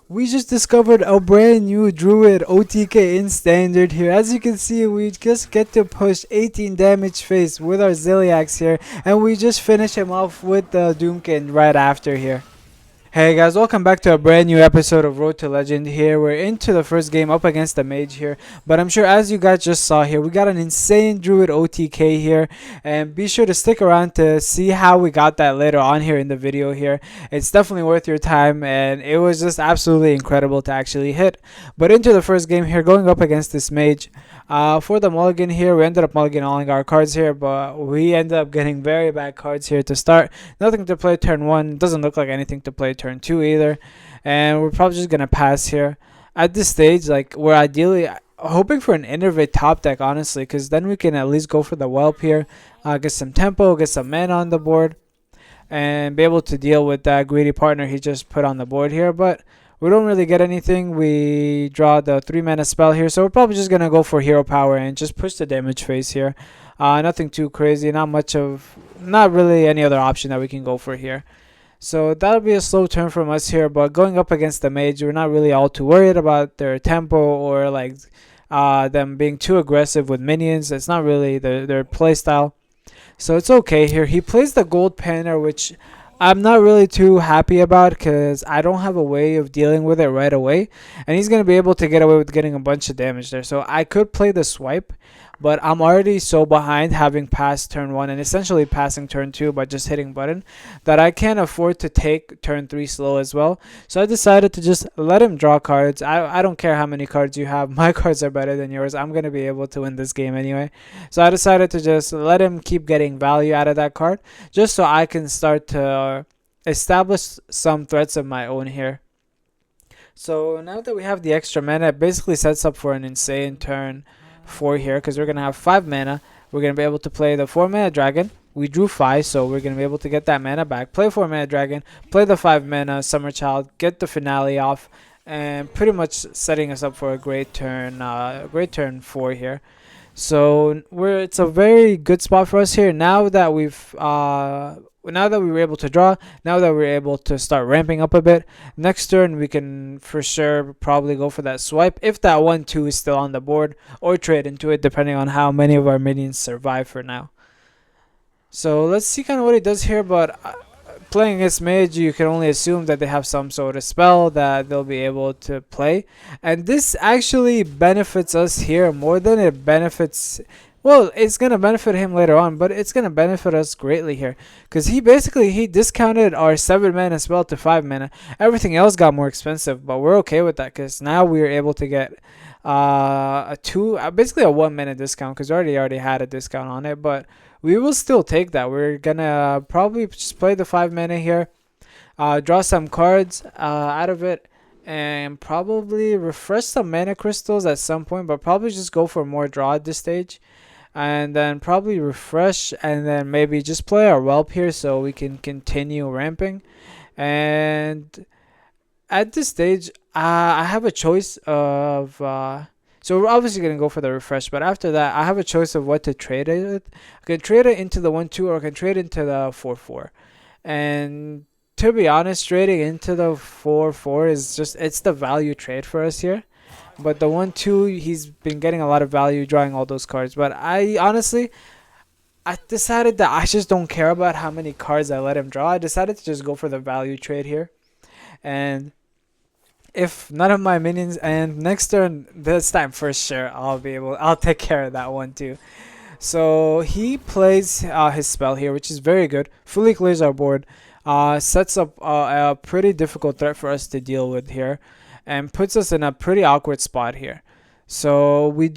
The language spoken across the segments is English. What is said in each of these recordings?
We just discovered a brand new Druid OTK in standard here. As you can see, we just get to push 18 damage face with our Ziliax here, and we just finish him off with the Doomkin right after here. Hey guys, welcome back to a brand new episode of Road to Legend here. We're into the first game up against the Mage here, but I'm sure as you guys just saw here, we got an insane Druid OTK here, and be sure to stick around to see how we got that later on here in the video here. It's definitely worth your time, and it was just absolutely incredible to actually hit. But into the first game here, going up against this Mage. For the mulligan here, we ended up mulliganing our cards here, but we ended up getting very bad cards here to start. Nothing to play turn 1, doesn't look like anything to play turn 2 either, and we're probably just gonna pass here. At this stage, like, we're ideally hoping for an innervate top deck, honestly, because then we can at least go for the whelp here, get some tempo, get some mana on the board, and be able to deal with that greedy partner he just put on the board here. But we don't really get anything. We draw the 3 mana spell here, so we're probably just gonna go for hero power and just push the damage phase here. Nothing too crazy, not really any other option that we can go for here. So that'll be a slow turn from us here, but going up against the Mage, we're not really all too worried about their tempo or like them being too aggressive with minions. It's not really their play style. So it's okay here. He plays the gold panner, which I'm not really too happy about because I don't have a way of dealing with it right away. And he's going to be able to get away with getting a bunch of damage there. So I could play the swipe, but I'm already so behind having passed turn 1 and essentially passing turn 2 by just hitting button that I can't afford to take turn 3 slow as well. So I decided to just let him draw cards. I don't care how many cards you have. My cards are better than yours. I'm going to be able to win this game anyway. So I decided to just let him keep getting value out of that card just so I can start to establish some threats of my own here. So now that we have the extra mana, it basically sets up for an insane turn 4 here because we're going to have 5 mana. We're going to be able to play the 4 mana dragon. We drew 5, so we're going to be able to get that mana back. Play 4 mana dragon, play the 5 mana summer child, get the finale off, and pretty much setting us up for a great turn 4 here. So it's a very good spot for us here now that we were able to draw, now that we're able to start ramping up a bit. Next turn, we can for sure probably go for that swipe if that 1-2 is still on the board, or trade into it depending on how many of our minions survive for now. So let's see kind of what he does here, but playing against Mage, you can only assume that they have some sort of spell that they'll be able to play. And this actually benefits us here more than it benefits... Well, it's going to benefit him later on, but it's going to benefit us greatly here. Because he discounted our 7 mana spell to 5 mana. Everything else got more expensive, but we're okay with that because now we are able to get basically a 1 mana discount because we already had a discount on it, but we will still take that. We're gonna probably just play the 5 mana here, draw some cards out of it, and probably refresh some mana crystals at some point, but probably just go for more draw at this stage, and then probably refresh, and then maybe just play our whelp here so we can continue ramping. And at this stage, I have a choice of so we're obviously going to go for the refresh, but after that, I have a choice of what to trade it with. I can trade it into the 1-2, or I can trade into the 4-4. And to be honest, trading into the 4-4 is it's the value trade for us here. But the 1-2, he's been getting a lot of value drawing all those cards. But I decided that I just don't care about how many cards I let him draw. I decided to just go for the value trade here. And if none of my minions, and next turn, this time for sure, I'll take care of that one too. So he plays his spell here, which is very good. Fully clears our board, sets up a pretty difficult threat for us to deal with here, and puts us in a pretty awkward spot here. So we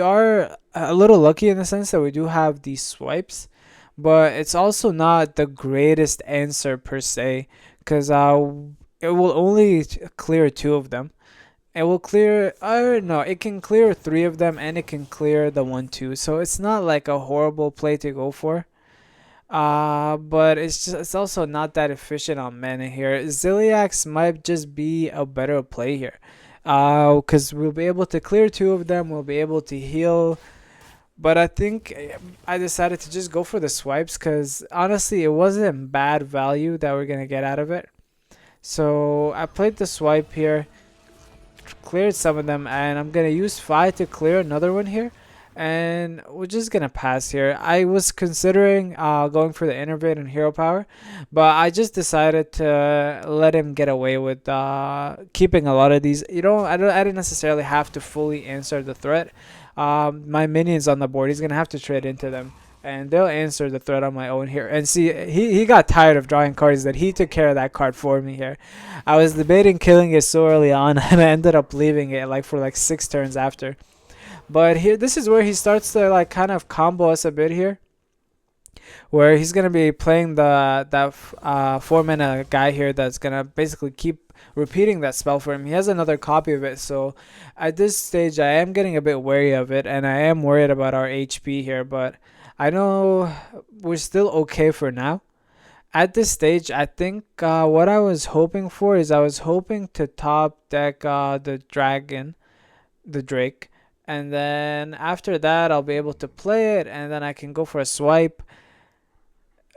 are a little lucky in the sense that we do have these swipes, but it's also not the greatest answer per se, because it will only clear 2 of them. It will clear, no, it can clear 3 of them, and it can clear the 1-2. So it's not like a horrible play to go for. But it's also not that efficient on mana here. Ziliax might just be a better play here. Because we'll be able to clear 2 of them, we'll be able to heal. But I think I decided to just go for the swipes because honestly, it wasn't bad value that we're going to get out of it. So I played the swipe here, cleared some of them, and I'm gonna use 5 to clear another one here, and we're just gonna pass here. I was considering going for the innervate and hero power, but I just decided to let him get away with keeping a lot of these. I didn't necessarily have to fully answer the threat. My minions on the board, he's gonna have to trade into them, and they'll answer the threat on my own here. And see, he got tired of drawing cards that he took care of that card for me here. I was debating killing it so early on, and I ended up leaving it like for like 6 turns after. But here, this is where he starts to like kind of combo us a bit here, where he's gonna be playing that 4 mana guy here that's gonna basically keep repeating that spell for him. He has another copy of it, so at this stage I am getting a bit wary of it, and I am worried about our HP here. But I know we're still okay for now. At this stage, I think what I was hoping for is I was hoping to top deck the dragon, the drake, and then after that I'll be able to play it, and then I can go for a swipe,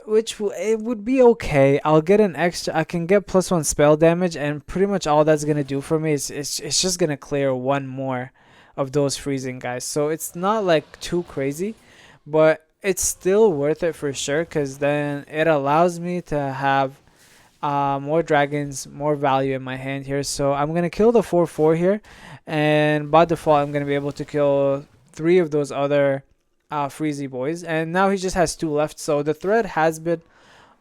which it would be okay. I'll get an extra. I can get +1 spell damage, and pretty much all that's gonna do for me is it's just gonna clear one more of those freezing guys. So it's not like too crazy, but it's still worth it for sure, because then it allows me to have more dragons, more value in my hand here. So I'm gonna kill the 4/4 here, and by default I'm gonna be able to kill 3 of those other freezy boys, and now he just has 2 left. So the threat has been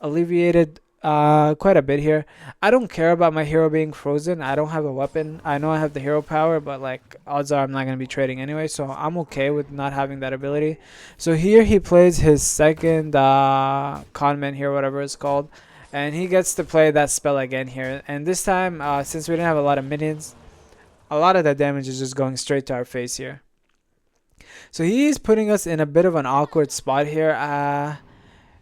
alleviated quite a bit here. I don't care about my hero being frozen. I don't have a weapon. I know I have the hero power, but like odds are I'm not going to be trading anyway, so I'm okay with not having that ability. So here he plays his second conman here, whatever it's called, and he gets to play that spell again here. And this time, since we didn't have a lot of minions, a lot of that damage is just going straight to our face here. So he's putting us in a bit of an awkward spot here.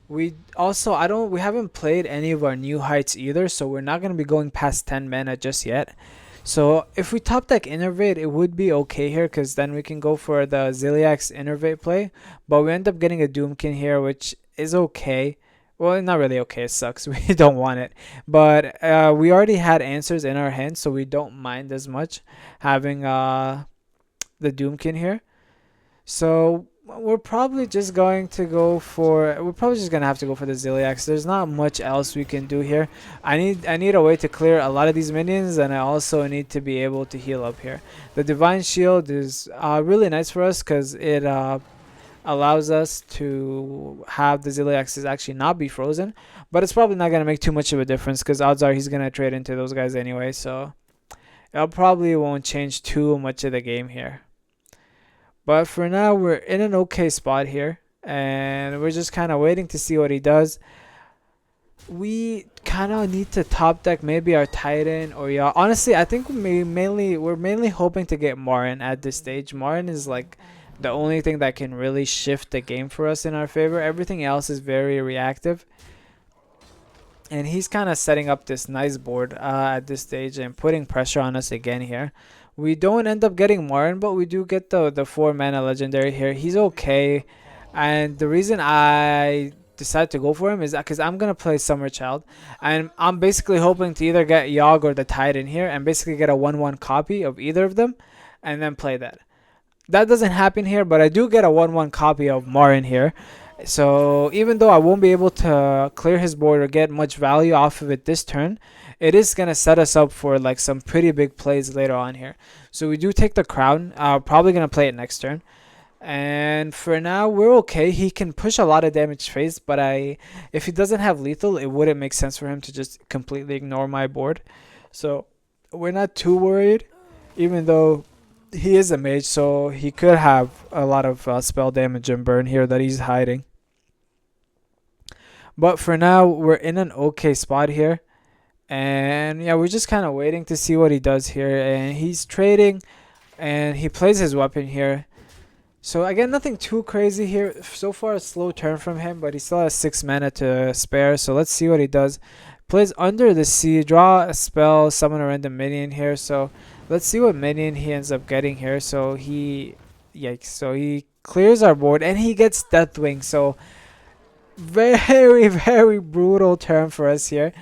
We haven't played any of our new heights either, so we're not going to be going past 10 mana just yet. So if we top deck Innervate, it would be okay here, because then we can go for the Ziliax Innervate play. But we end up getting a Doomkin here, which is okay. Well, not really okay, it sucks. We don't want it. But we already had answers in our hand, so we don't mind as much having the Doomkin here. So we're probably just going to go for have to go for the Ziliax. There's not much else we can do here. I need a way to clear a lot of these minions, and I also need to be able to heal up here. The Divine Shield is really nice for us, because it allows us to have the Ziliaxes actually not be frozen, but it's probably not going to make too much of a difference, because odds are he's going to trade into those guys anyway, so it probably won't change too much of the game here. But for now, we're in an okay spot here, and we're just kind of waiting to see what he does. We kind of need to top deck maybe our Titan or yeah. Honestly, I think we're mainly hoping to get Marin at this stage. Marin is like the only thing that can really shift the game for us in our favor. Everything else is very reactive. And he's kind of setting up this nice board at this stage and putting pressure on us again here. We don't end up getting Marin, but we do get the 4 mana legendary here. He's okay. And the reason I decided to go for him is because I'm going to play Summer Child. And I'm basically hoping to either get Yogg or the Titan here and basically get a 1/1 copy of either of them and then play that. That doesn't happen here, but I do get a 1/1 copy of Marin here. So even though I won't be able to clear his board or get much value off of it this turn, it is going to set us up for like some pretty big plays later on here. So we do take the crown. Probably going to play it next turn. And for now, we're okay. He can push a lot of damage face, but if he doesn't have lethal, it wouldn't make sense for him to just completely ignore my board. So we're not too worried, even though he is a mage, so he could have a lot of spell damage and burn here that he's hiding. But for now, we're in an okay spot here. And yeah, we're just kind of waiting to see what he does here. And he's trading, and he plays his weapon here. So again, nothing too crazy here. So far, a slow turn from him, but he still has 6 mana to spare. So let's see what he does. Plays Under the Sea, draw a spell, summon a random minion here. So let's see what minion he ends up getting here. So yikes. So he clears our board, and he gets Deathwing. So very, very brutal turn for us here.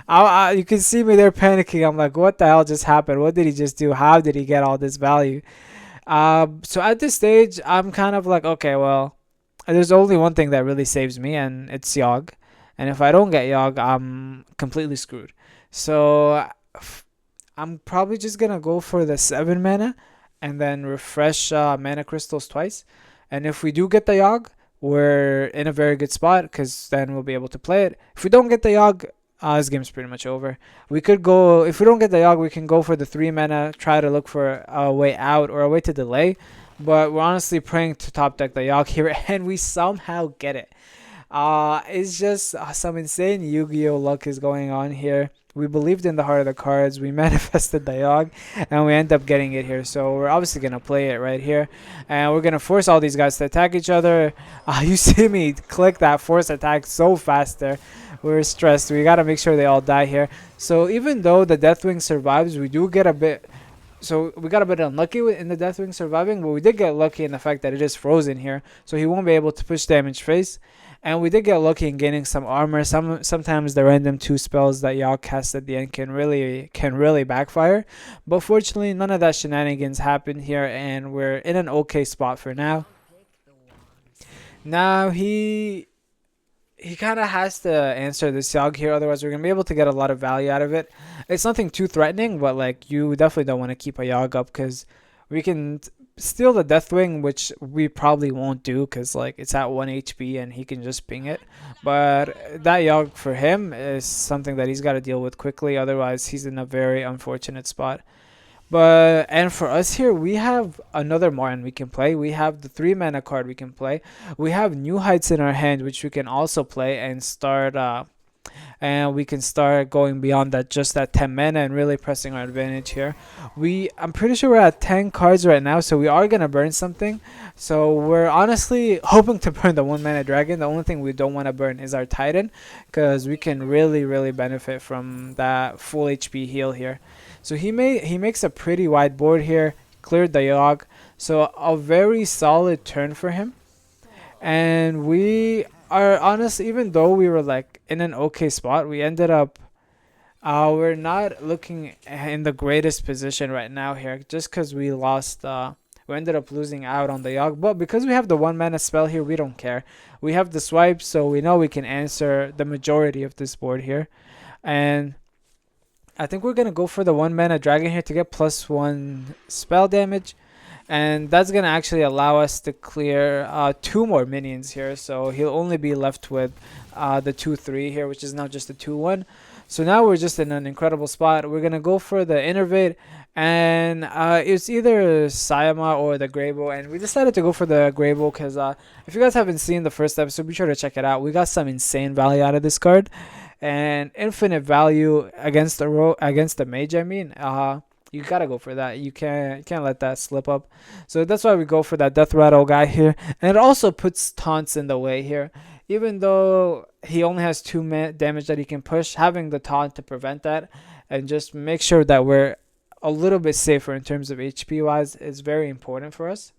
You can see me there panicking. I'm like, what the hell just happened? What did he just do? How did he get all this value? So at this stage, I'm kind of like, okay, well, there's only one thing that really saves me, and it's Yogg. And if I don't get Yogg, I'm completely screwed. So I'm probably just gonna go for the 7 mana and then refresh mana crystals twice. And if we do get the Yogg, we're in a very good spot because then we'll be able to play it. If we don't get the Yogg, this game's pretty much over. We could go, if we don't get the Yogg, we can go for the 3 mana, try to look for a way out or a way to delay. But we're honestly praying to top deck the Yogg here, and we somehow get it. It's just some insane Yu-Gi-Oh luck is going on here. We believed in the heart of the cards. We manifested the Yogg, and we end up getting it here. So we're obviously gonna play it right here, and we're gonna force all these guys to attack each other. You see me click that force attack so fast there. We're stressed. We gotta make sure they all die here. So even though the Deathwing survives, we do get a bit. So we got a bit unlucky in the Deathwing surviving, but we did get lucky in the fact that it is frozen here, so he won't be able to push damage face. And we did get lucky in gaining some armor. Sometimes the random 2 spells that y'all cast at the end can really backfire. But fortunately, none of that shenanigans happened here, and we're in an okay spot for now. Now he kind of has to answer this Yogg here, otherwise we're gonna be able to get a lot of value out of it. It's nothing too threatening, but like you definitely don't want to keep a Yogg up because we can steal the Deathwing, which we probably won't do because like it's at 1 HP and he can just ping it. But that Yogg for him is something that he's got to deal with quickly, otherwise he's in a very unfortunate spot. And for us here, we have another Martin we can play. We have the 3 mana card we can play. We have New Heights in our hand, which we can also play and start. And we can start going beyond that, just that 10 mana, and really pressing our advantage here. I'm pretty sure we're at 10 cards right now, so we are gonna burn something. So we're honestly hoping to burn the 1 mana dragon. The only thing we don't want to burn is our Titan, because we can really benefit from that full HP heal here. So he makes a pretty wide board here, cleared the Yogg, so a very solid turn for him. And we are honest, even though we were like in an okay spot, we ended up we're not looking in the greatest position right now here, just because we lost. We ended up losing out on the Yogg, but because we have the 1 mana spell here, we don't care. We have the swipe, so we know we can answer the majority of this board here. And I think we're gonna go for the 1 mana dragon here to get +1 spell damage. And that's going to actually allow us to clear 2 more minions here. So he'll only be left with the 2/3 here, which is now just a 2/1. So now we're just in an incredible spot. We're going to go for the Innervate. And it's either Sayama or the Greybow. And we decided to go for the Greybow because if you guys haven't seen the first episode, be sure to check it out. We got some insane value out of this card. And infinite value against the Mage, I mean. You gotta go for that. You can't let that slip up. So that's why we go for that Death Rattle guy here. And it also puts taunts in the way here. Even though he only has 2 damage that he can push, having the taunt to prevent that and just make sure that we're a little bit safer in terms of HP wise is very important for us.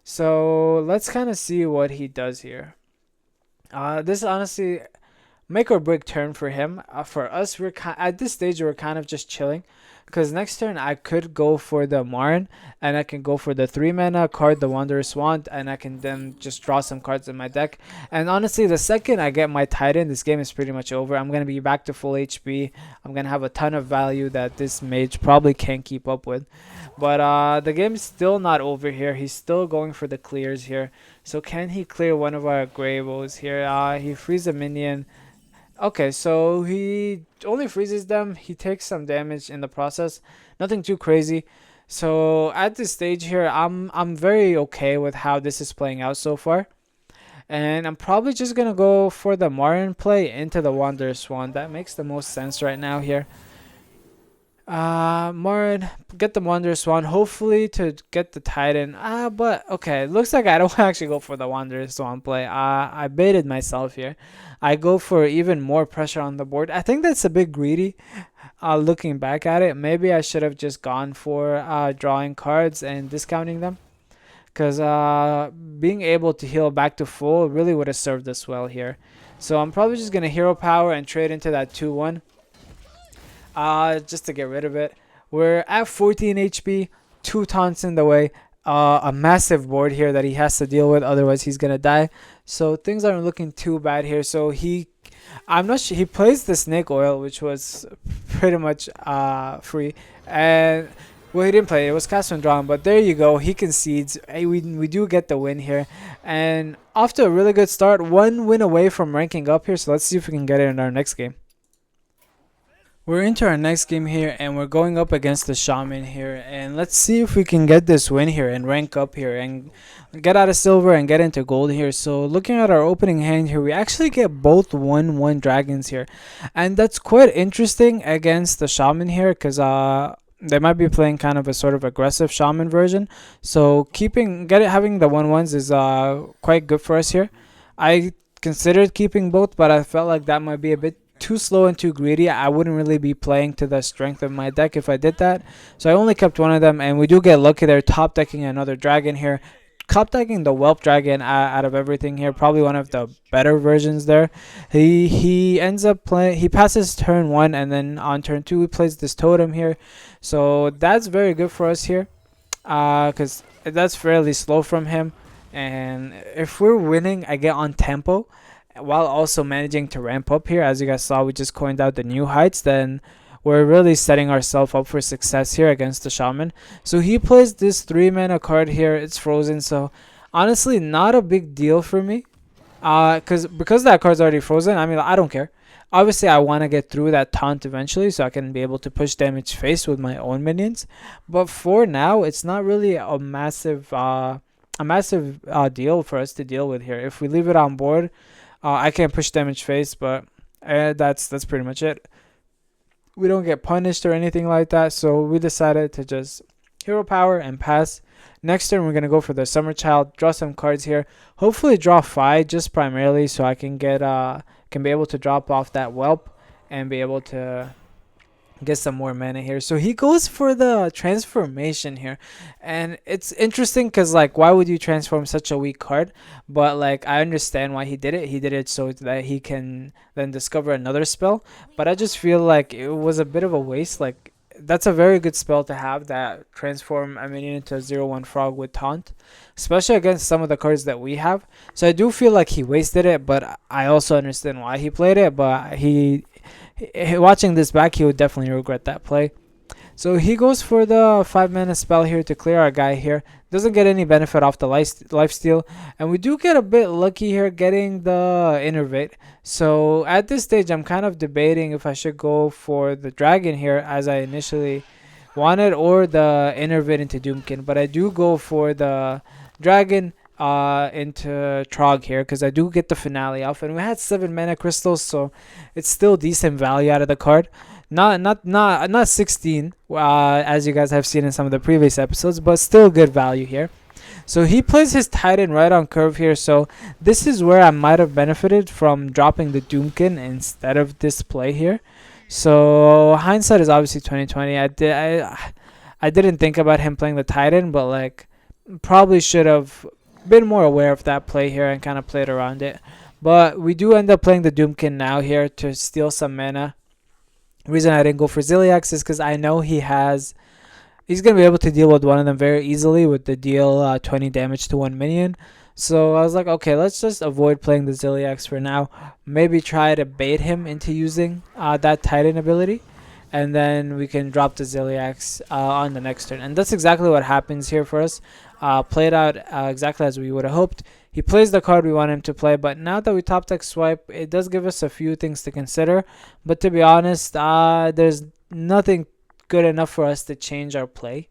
So let's kind of see what he does here. This is honestly make or break turn for him. For us, at this stage we're kind of just chilling. Because next turn I could go for the Marn, and I can go for the 3 mana card, the Wanderous Wand, and I can then just draw some cards in my deck. And honestly, the second I get my Titan, this game is pretty much over. I'm going to be back to full HP. I'm going to have a ton of value that this Mage probably can't keep up with. But the game's still not over here. He's still going for the clears here. So can he clear one of our Greybows here? He frees a minion. Okay, so he only freezes them. He takes some damage in the process. Nothing too crazy. So at this stage here, I'm very okay with how this is playing out so far. And I'm probably just going to go for the Martin play into the Wanderous Wand. That makes the most sense right now here. Martin, get the Wanderous Wand, hopefully to get the Titan. But okay, looks like I don't actually go for the Wanderous Wand play. I baited myself here. I go for even more pressure on the board. I think that's a bit greedy. Looking back at it, maybe I should have just gone for drawing cards and discounting them. Because being able to heal back to full really would have served us well here. So I'm probably just going to Hero Power and trade into that 2/1. just to get rid of it. We're at 14 HP, 2 taunts in the way, a massive board here that he has to deal with, otherwise he's gonna die. So things aren't looking too bad here. So I'm not sure, he plays the snake oil, which was pretty much free, and well, he didn't play it. It was cast when drawn, but there you go. He concedes. Hey, we do get the win here, and off to a really good start. 1 win away from ranking up here. So let's see if we can get it in our next game. We're into our next game here, and we're going up against the Shaman here, and let's see if we can get this win here and rank up here and get out of silver and get into gold here. So looking at our opening hand here, we actually get both 1/1 dragons here, and that's quite interesting against the Shaman here, because they might be playing kind of a sort of aggressive Shaman version. So having the 1/1s is quite good for us here. I considered keeping both, but I felt like that might be a bit too slow and too greedy. I wouldn't really be playing to the strength of my deck if I did that. So I only kept one of them, and we do get lucky there, top decking another dragon here. Top decking the Whelp Dragon out of everything here, probably one of the better versions there. He ends up playing, he passes turn 1, and then on turn 2 he plays this totem here. So that's very good for us here, because that's fairly slow from him. And if we're winning, I get on tempo while also managing to ramp up here. As you guys saw, we just coined out the new heights. Then we're really setting ourselves up for success here against the Shaman. So he plays this 3-mana card here. It's frozen, so honestly not a big deal for me, because that card's already frozen. I mean, I don't care. Obviously I want to get through that taunt eventually so I can be able to push damage face with my own minions, but for now it's not really a massive deal for us to deal with here. If we leave it on board, I can push damage face, but that's pretty much it. We don't get punished or anything like that, so we decided to just hero power and pass. Next turn we're gonna go for the Summer Child, draw some cards here. Hopefully draw 5 just primarily so I can be able to drop off that Whelp and be able to get some more mana here. So he goes for the transformation here, and it's interesting because, like, why would you transform such a weak card? But like, I understand why he did it so that he can then discover another spell. But I just feel like it was a bit of a waste. Like, that's a very good spell to have, that transform a minion into a 0/1 frog with taunt, especially against some of the cards that we have. So I do feel like he wasted it, but I also understand why he played it. But watching this back, he would definitely regret that play. So he goes for the 5-mana spell here to clear our guy here. Doesn't get any benefit off the lifesteal, and we do get a bit lucky here getting the Innervate. So at this stage I'm kind of debating if I should go for the dragon here as I initially wanted, or the Innervate into Doomkin, but I do go for the dragon into Trog here because I do get the finale off, and we had 7 mana crystals, so it's still decent value out of the card. Not 16 as you guys have seen in some of the previous episodes, but still good value here. So he plays his Titan right on curve here, so this is where I might have benefited from dropping the Doomkin instead of this play here. So hindsight is obviously 2020. I didn't think about him playing the Titan, but like, probably should have been more aware of that play here and kind of played around it. But we do end up playing the Doomkin now here to steal some mana. Reason I didn't go for Ziliax is because I know he's going to be able to deal with one of them very easily with the deal 20 damage to one minion. So I was like, okay, let's just avoid playing the Ziliax for now. Maybe try to bait him into using that Titan ability, and then we can drop the Ziliax on the next turn. And that's exactly what happens here for us. Played out exactly as we would have hoped. He plays the card we want him to play, but now that we top deck swipe, it does give us a few things to consider. But to be honest, there's nothing good enough for us to change our play.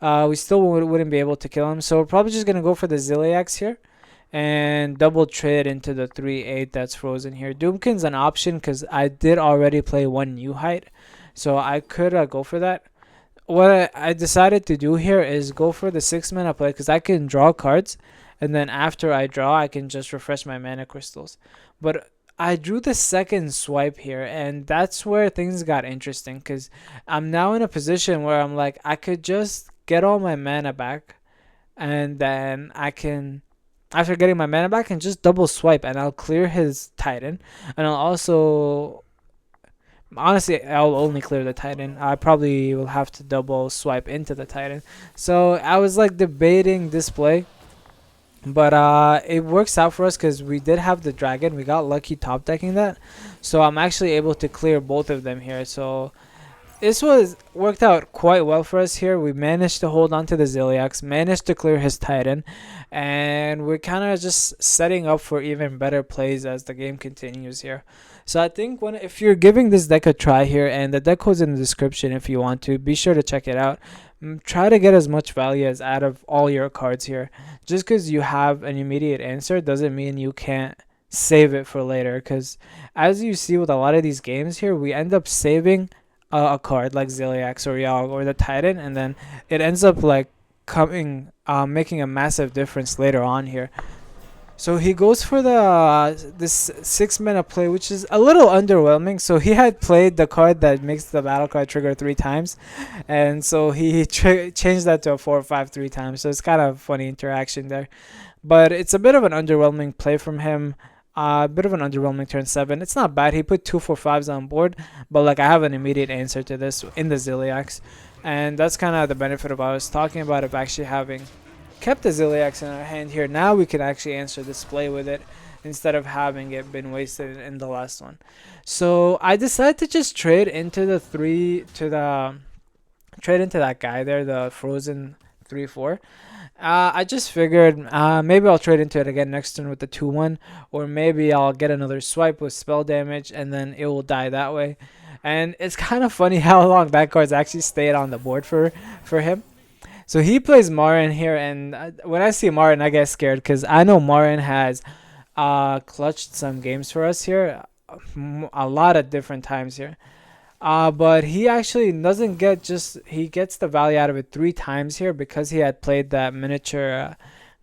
We still wouldn't be able to kill him, so we're probably just going to go for the Ziliax here and double trade into the 3/8 that's frozen here. Doomkin's an option because I did already play one new height, so I could go for that. What I decided to do here is go for the 6-mana play because I can draw cards, and then after I draw I can just refresh my mana crystals. But I drew the second swipe here, and that's where things got interesting because I'm now in a position where I'm like, I could just get all my mana back, and then I can, after getting my mana back, and just double swipe and I'll clear his Titan, and I'll also Honestly, I'll only clear the Titan. I probably will have to double swipe into the Titan. So I was like debating this play, but it works out for us because we did have the dragon. We got lucky top decking that, so I'm actually able to clear both of them here. So this was worked out quite well for us here. We managed to hold on to the Ziliax, managed to clear his Titan, and we're kind of just setting up for even better plays as the game continues here. So I think if you're giving this deck a try here, and the deck code's in the description if you want to, be sure to check it out. Try to get as much value as out of all your cards here. Just because you have an immediate answer doesn't mean you can't save it for later, because as you see with a lot of these games here, we end up saving a card like Ziliax or Yogg or the Titan, and then it ends up like making a massive difference later on here. So he goes for the this 6-mana play, which is a little underwhelming. So he had played the card that makes the battle card trigger 3 times, and so he changed that to a 4/5 3 times. So it's kind of funny interaction there, but it's a bit of an underwhelming play from him. A bit of an underwhelming turn 7. It's not bad. He put 2/4/5s on board, but like I have an immediate answer to this in the Ziliax, and that's kind of the benefit of what I was talking about of actually having kept the Ziliax in our hand here. Now we can actually answer this play with it instead of having it been wasted in the last one. So I decided to just trade into the trade into that guy there, the frozen 3/4. I just figured maybe I'll trade into it again next turn with the 2/1, or maybe I'll get another swipe with spell damage and then it will die that way. And it's kind of funny how long that card's actually stayed on the board for him. So he plays Marin here, and when I see Marin, I get scared because I know Marin has clutched some games for us here a lot of different times here. But he actually doesn't get he gets the value out of it 3 times here because he had played that miniature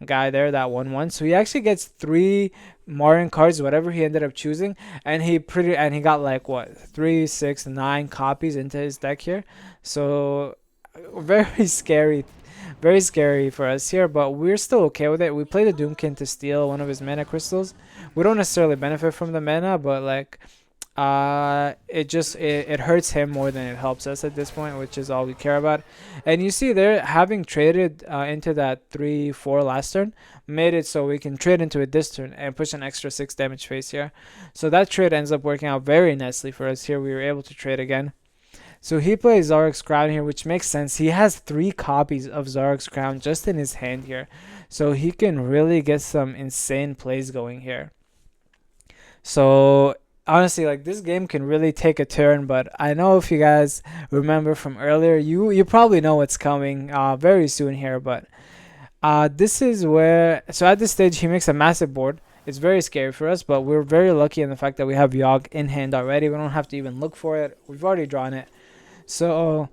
guy there, that 1/1. So he actually gets 3 Marin cards, whatever he ended up choosing, and he got like what 3, 6, 9 copies into his deck here. So very scary, very scary for us here, but we're still okay with it. We play the Doomkin to steal one of his mana crystals. We don't necessarily benefit from the mana, but like it hurts him more than it helps us at this point, which is all we care about. And you see there, having traded into that 3/4 last turn made it so we can trade into it this turn and push an extra 6 damage face here. So that trade ends up working out very nicely for us here. We were able to trade again. So he plays Zarok's Crown here, which makes sense. He has 3 copies of Zarok's Crown just in his hand here, so he can really get some insane plays going here. So honestly, like, this game can really take a turn, but I know if you guys remember from earlier, you probably know what's coming very soon here. But this is where, so at this stage he makes a massive board. It's very scary for us, but we're very lucky in the fact that we have Yogg in hand already. We don't have to even look for it. We've already drawn it. So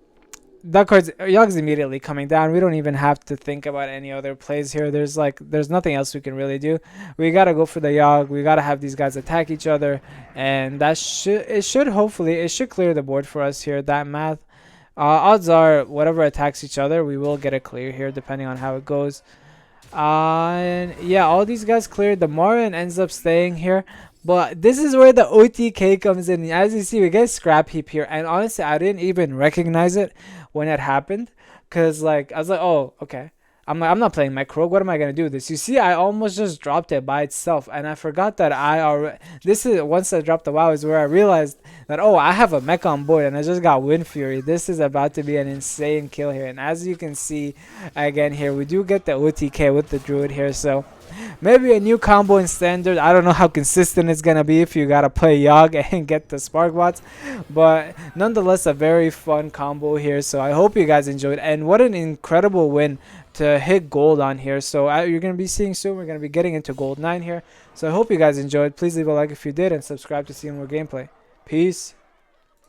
that Yogg's immediately coming down. We don't even have to think about any other plays here. There's nothing else we can really do. We gotta go for the Yogg. We gotta have these guys attack each other, and that hopefully clear the board for us here. That math. Odds are whatever attacks each other, we will get a clear here depending on how it goes. And yeah, all these guys cleared. The Marin ends up staying here. But this is where the OTK comes in. As you see, we get Scrap Heap here. And honestly, I didn't even recognize it when it happened. Because, like, I was like, oh, okay. I'm not playing my Krog. What am I going to do with this? You see, I almost just dropped it by itself. And I forgot that once I dropped the WoW is where I realized that, oh, I have a mech on board. And I just got Wind Fury. This is about to be an insane kill here. And as you can see, again here, we do get the OTK with the Druid here. So maybe a new combo in Standard. I don't know how consistent it's going to be if you got to play Yogg and get the Spark Bots. But nonetheless, a very fun combo here. So I hope you guys enjoyed. And what an incredible win to hit gold on here. So you're going to be seeing soon. We're going to be getting into gold 9 here. So I hope you guys enjoyed. Please leave a like if you did and subscribe to see more gameplay. Peace.